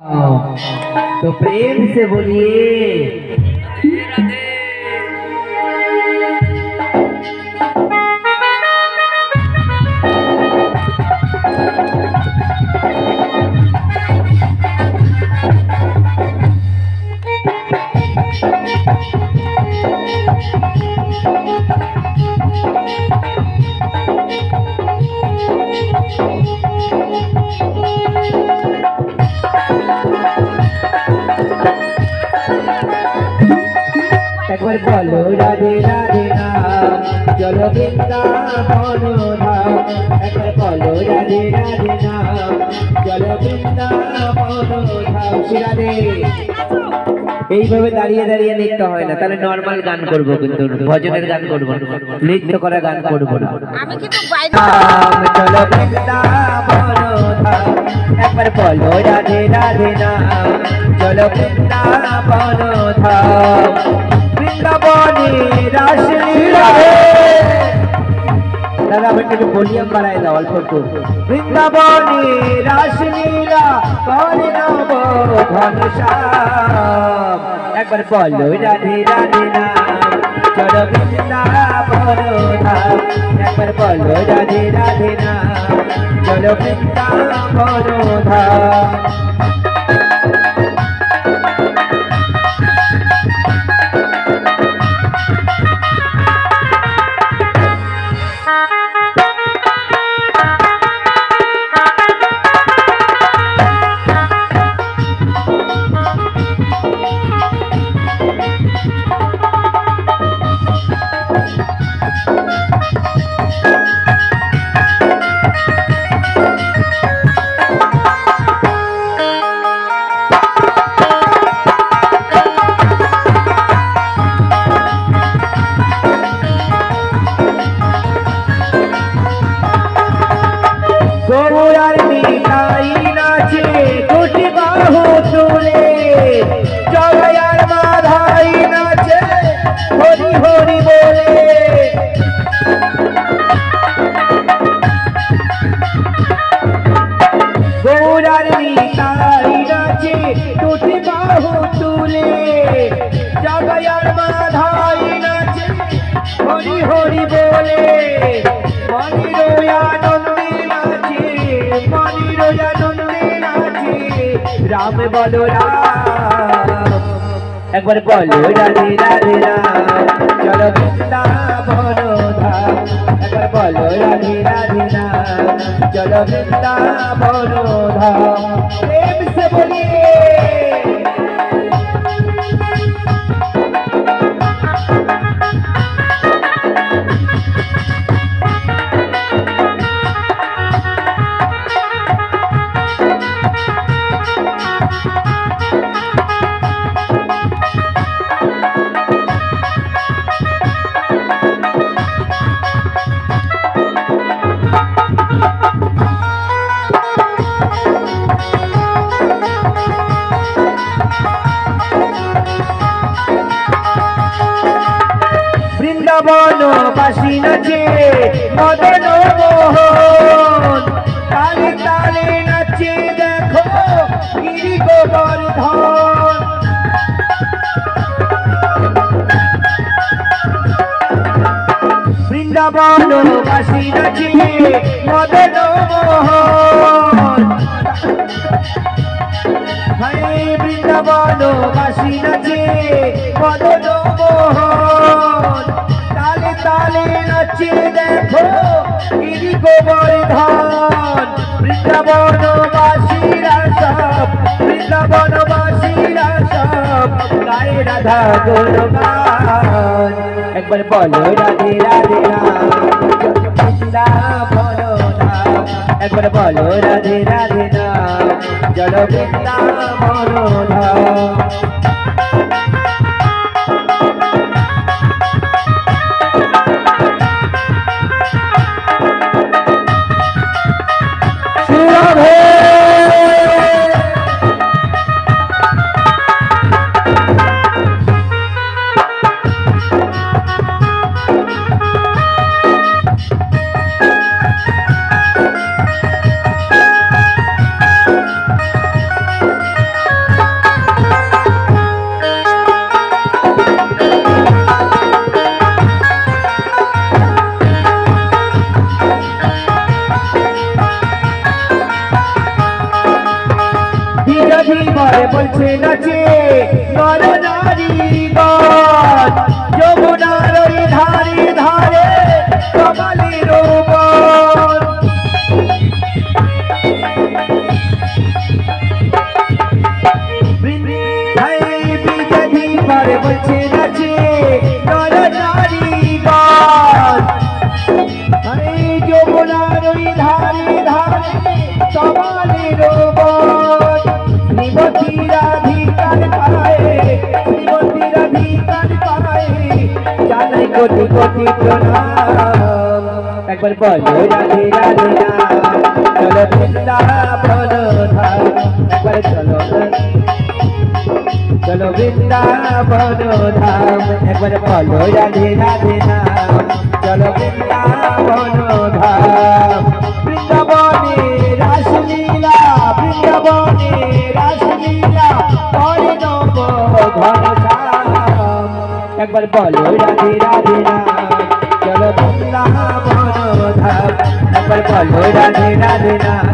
तो प्रेम से बोलिए একবার বলো রাধে রাধে নাম চলো বৃন্দাবন ধাম। একবার বলো রাধে রাধে নাম চলো বৃন্দাবন ধাম। শ্রীরাধে। এইভাবে দাঁড়িয়ে দাঁড়িয়ে লিখতে হয় না, তাহলে নরমাল গান করবো, কিন্তু ভজনের গান করবো, নৃত্য করা গান করবো না। চলো বৃন্দাবন ধাম। একবার বলো রাধে রাধে নাম চলো বৃন্দাবন ধাম। বৃন্দাবনে রাসলীলা দাদা আমি একটু ভলিউম বাড়াই দাও অল্প একটু। বৃন্দাবনে রাসলীলা করে নব ঘনশ্যাম। একবার বলো রাধে রাধে নাম চলো বৃন্দাবন ধাম। একবার বলো রাধে রাধে নাম চলো বৃন্দাবন ধাম। গৌরার নিতাই নাচে দুটি বাহু তুলে, জগায়ার মাধাই নাচে হরি হরি বলে। গৌরার নিতাই নাচে দুটি বাহু তুলে, জগায়ার মাধাই নাচে হরি হরি বলে। রাম বলো রাম। একবার বলো রাধে রাধে রাম চলো বৃন্দাবন ধাম। একবার বলো রাধে রাধে রাম চলো বৃন্দাবন ধাম। প্রেম से बोलिए বৃন্দাবন বাসী নাচে মদন মোহন, তালে তালে নাচে দেখো গিরি গোবর্ধন। বৃন্দাবন বাসী নাচে মদন মোহন, বৃন্দাবন বাসী নাচে মদন মোহন। তালে তালে নাচে দেখো গিরি গোবর্ধন। বৃন্দাবন বাসীরা সব, বৃন্দাবন বাসীরা সব গায়ে রাধা গুণগান। একবার বলো রাধে রাধে রাম বৃন্দাবন ধাম। একবার বলো রাধে রাধে নাম চলো বৃন্দাবন ধাম। বিরোধী বলে বলছে নাচে নর নারী গণ যমুনার ওই ধারে ধারে কমলের বন বিরোধী বলে বলছে নাচে নর নারী গণ যমুনার ওই ধারে ধারে কমলের বন শ্রীমতীরাধিকার পায়ে জানাই কোটি কোটি প্রণাম একবার বলো রাধে রাধে নাম চলো বৃন্দাবন ধাম একবার চলো বৃন্দাবন ধাম একবার বলো রাধে রাধে নাম চলো বৃন্দাবন ধাম বৃন্দাবনে রাসলীলা বৃন্দাবনে রাসলীলা করে নব ঘনশ্যাম একবার বলো রাধে রাধে নাম চলো বৃন্দাবন ধাম একবার বলো রাধে রাধে নাম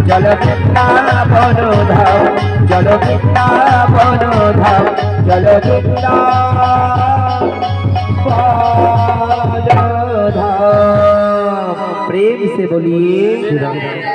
চলো বৃন্দাবন ধাম চলো বৃন্দাবন ধাম চলো বৃন্দাবন ধাম प्रेम से बोलिए।